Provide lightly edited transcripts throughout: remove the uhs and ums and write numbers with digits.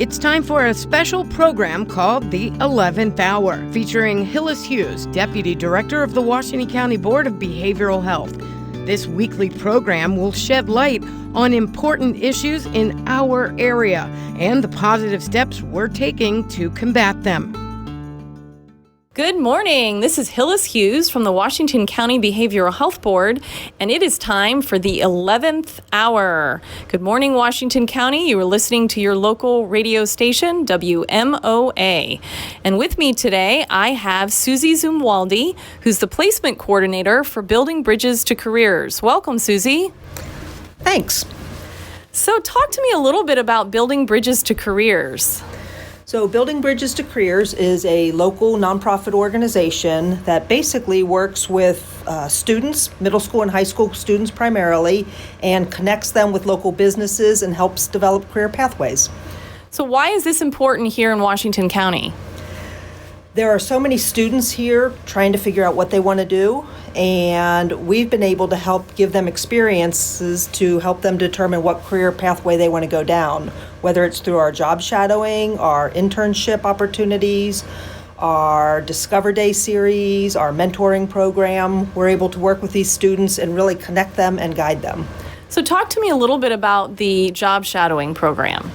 It's time for a special program called The 11th Hour, featuring Hughes, Deputy Director of the Washington County Board of Behavioral Health. This weekly program will shed light on important issues in our area and the positive steps we're taking to combat them. Good morning. This is Hughes from the Washington County Behavioral Health Board, and it is time for the 11th hour. Good morning, Washington County. You are listening to your local radio station, WMOA. And with me today, I have Susie Zumwaldi, who's the placement coordinator for Building Bridges to Careers. Welcome, Susie. Thanks. So talk to me a little bit about Building Bridges to Careers. So Building Bridges to Careers is a local nonprofit organization that basically works with students, middle school and high school students primarily, and connects them with local businesses and helps develop career pathways. So why is this important here in Washington County? There are so many students here trying to figure out what they want to do, and we've been able to help give them experiences to help them determine what career pathway they want to go down, whether it's through our job shadowing, our internship opportunities, our Discover Day series, our mentoring program. We're able to work with these students and really connect them and guide them. So talk to me a little bit about the job shadowing program.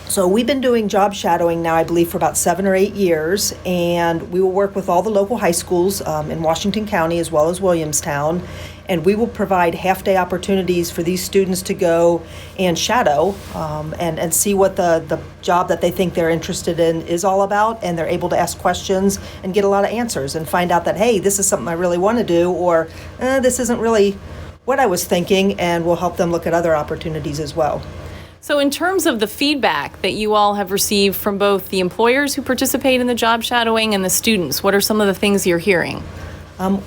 So we've been doing job shadowing now, I believe, for about 7 or 8 years, and we will work with all the local high schools in Washington County as well as Williamstown, and we will provide half-day opportunities for these students to go and shadow and see what the job that they think they're interested in is all about, and they're able to ask questions and get a lot of answers and find out that, hey, this is something I really want to do, or this isn't really what I was thinking, and we'll help them look at other opportunities as well. So in terms of the feedback that you all have received from both the employers who participate in the job shadowing and the students, what are some of the things you're hearing?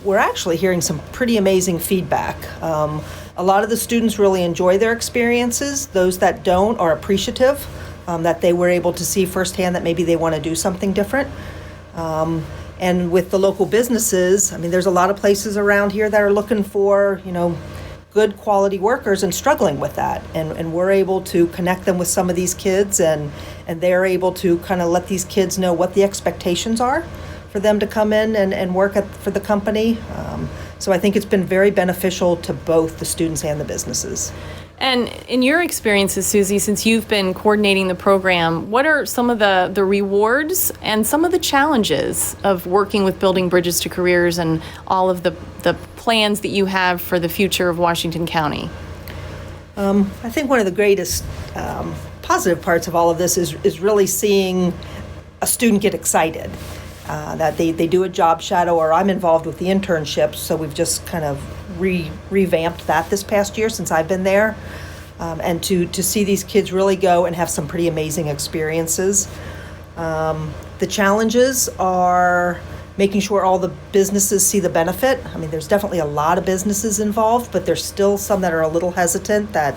We're actually hearing some pretty amazing feedback. A lot of the students really enjoy their experiences. Those that don't are appreciative that they were able to see firsthand that maybe they want to do something different. And with the local businesses, I mean, there's a lot of places around here that are looking for, good quality workers and struggling with that. And we're able to connect them with some of these kids, and they're able to kind of let these kids know what the expectations are for them to come in and work for the company. So I think it's been very beneficial to both the students and the businesses. And in your experiences, Susie, since you've been coordinating the program, what are some of the rewards and some of the challenges of working with Building Bridges to Careers and all of the plans that you have for the future of Washington County? I think one of the greatest positive parts of all of this is really seeing a student get excited. That they do a job shadow, or I'm involved with the internships, so we've just kind of revamped that this past year since I've been there, and to see these kids really go and have some pretty amazing experiences. The challenges are making sure all the businesses see the benefit. I mean, there's definitely a lot of businesses involved, but there's still some that are a little hesitant that,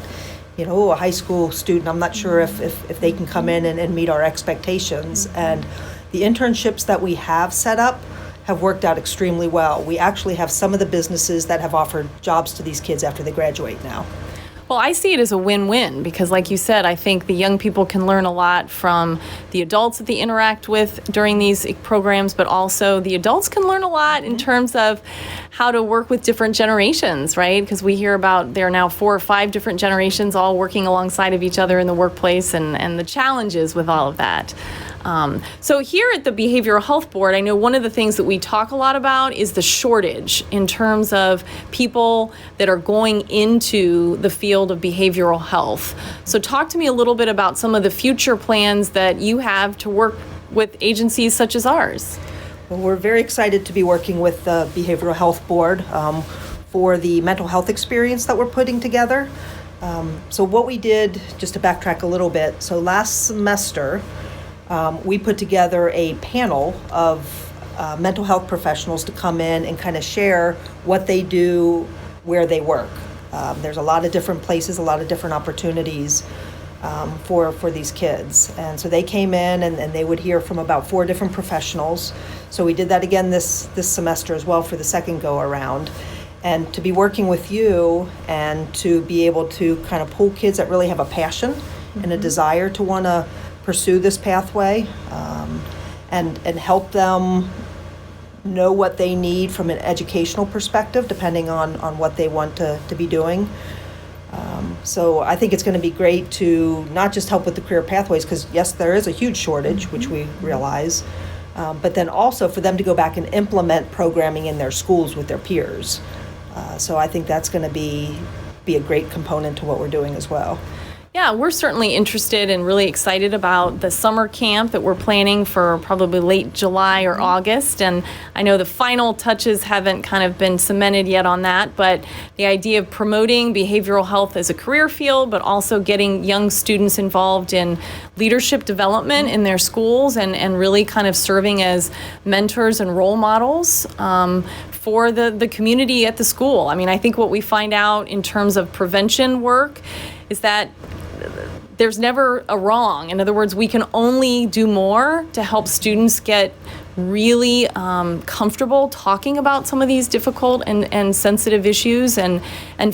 a high school student, I'm not sure if they can come in and meet our expectations. And the internships that we have set up have worked out extremely well. We actually have some of the businesses that have offered jobs to these kids after they graduate now. Well, I see it as a win-win because, like you said, I think the young people can learn a lot from the adults that they interact with during these programs, but also the adults can learn a lot in terms of how to work with different generations, right? Because we hear about there are now 4 or 5 different generations all working alongside of each other in the workplace and the challenges with all of that. So here at the Behavioral Health Board, I know one of the things that we talk a lot about is the shortage in terms of people that are going into the field of behavioral health. So talk to me a little bit about some of the future plans that you have to work with agencies such as ours. Well, we're very excited to be working with the Behavioral Health Board for the mental health experience that we're putting together. So what we did, just to backtrack a little bit, so last semester, we put together a panel of mental health professionals to come in and kind of share what they do where they work. There's a lot of different places, a lot of different opportunities for these kids. And so they came in and they would hear from about 4 different professionals. So we did that again this semester as well for the second go around. And to be working with you and to be able to kind of pull kids that really have a passion and a desire to want to pursue this pathway, and help them know what they need from an educational perspective, depending on what they want to be doing. So I think it's going to be great to not just help with the career pathways, because yes, there is a huge shortage, which we realize, but then also for them to go back and implement programming in their schools with their peers. So I think that's going to be a great component to what we're doing as well. Yeah, we're certainly interested and really excited about the summer camp that we're planning for probably late July or August. And I know the final touches haven't kind of been cemented yet on that, but the idea of promoting behavioral health as a career field, but also getting young students involved in leadership development in their schools and really kind of serving as mentors and role models for the community at the school. I mean, I think what we find out in terms of prevention work is that there's never a wrong. In other words, we can only do more to help students get really comfortable talking about some of these difficult and sensitive issues and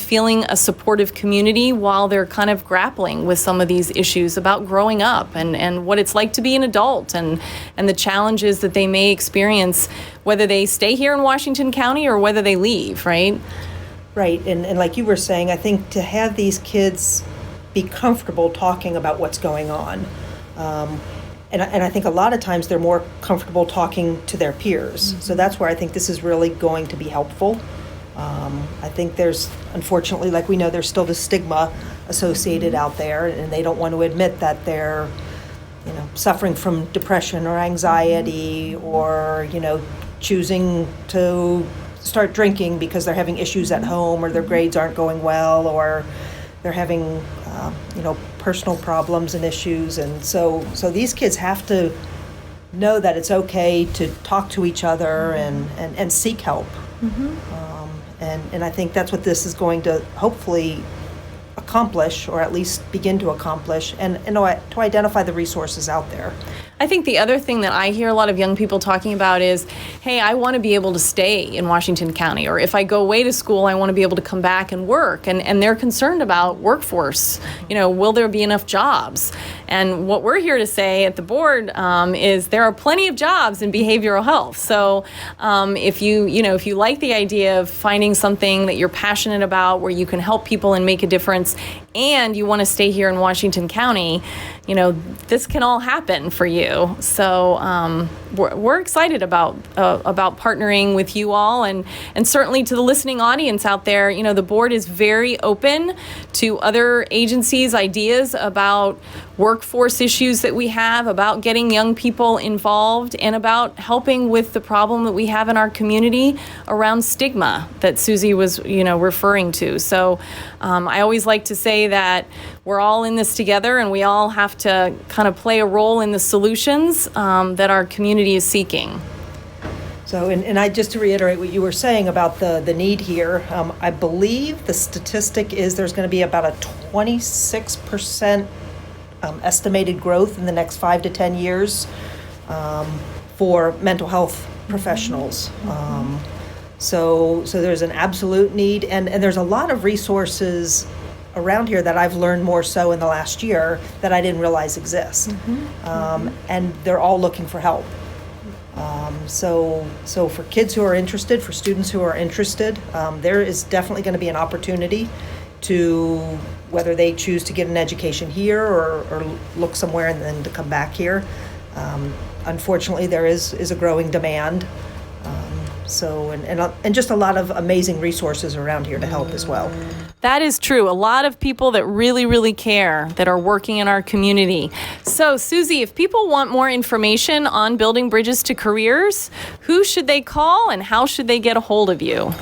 feeling a supportive community while they're kind of grappling with some of these issues about growing up and what it's like to be an adult and the challenges that they may experience, whether they stay here in Washington County or whether they leave, right? Right, and like you were saying, I think to have these kids be comfortable talking about what's going on. And I think a lot of times they're more comfortable talking to their peers. Mm-hmm. So that's where I think this is really going to be helpful. I think there's, unfortunately, like we know, there's still the stigma associated out there, and they don't want to admit that they're, suffering from depression or anxiety or, choosing to start drinking because they're having issues at home or their grades aren't going well or they're having, personal problems and issues. And so these kids have to know that it's okay to talk to each other and seek help. Mm-hmm. And I think that's what this is going to hopefully accomplish, or at least begin to accomplish, and to identify the resources out there. I think the other thing that I hear a lot of young people talking about is, hey, I want to be able to stay in Washington County, or if I go away to school, I want to be able to come back and work. And they're concerned about workforce. Will there be enough jobs? And what we're here to say at the board is there are plenty of jobs in behavioral health. So if you like the idea of finding something that you're passionate about, where you can help people and make a difference, and you want to stay here in Washington County, this can all happen for you. So we're excited about partnering with you all, and certainly to the listening audience out there. The board is very open to other agencies' ideas about workforce issues that we have, about getting young people involved, and about helping with the problem that we have in our community around stigma that Susie was referring to. So I always like to say that we're all in this together, and we all have to kind of play a role in the solutions that our community is seeking. So, and I just to reiterate what you were saying about the need here, I believe the statistic is there's going to be about a 26% estimated growth in the next 5 to 10 years for mental health professionals. So there's an absolute need, and there's a lot of resources around here that I've learned more so in the last year that I didn't realize exist. And they're all looking for help. So for kids who are interested, for students who are interested, there is definitely going to be an opportunity to, whether they choose to get an education here or look somewhere and then to come back here. Unfortunately, there is a growing demand. And just a lot of amazing resources around here to help as well. That is true. A lot of people that really, really care that are working in our community. So, Susie, if people want more information on Building Bridges to Careers, who should they call and how should they get a hold of you?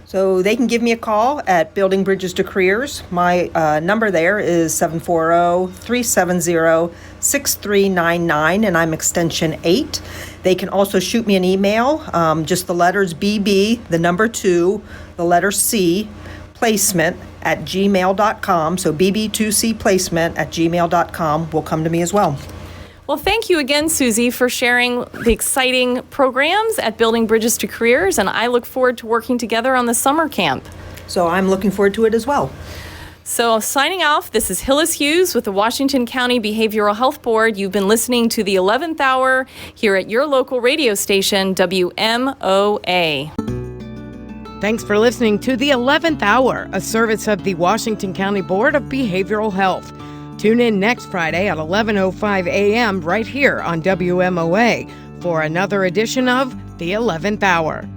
So they can give me a call at Building Bridges to Careers. My number there is 740-370-6399, and I'm extension 8. They can also shoot me an email, just the letters BB, the number 2, the letter C, placement at gmail.com. So BB2C placement at gmail.com will come to me as well. Well, thank you again, Susie, for sharing the exciting programs at Building Bridges to Careers, and I look forward to working together on the summer camp. So I'm looking forward to it as well. So signing off, this is Hughes with the Washington County Behavioral Health Board. You've been listening to the 11th Hour here at your local radio station, WMOA. Thanks for listening to the 11th Hour, a service of the Washington County Board of Behavioral Health. Tune in next Friday at 11:05 a.m. right here on WMOA for another edition of the 11th Hour.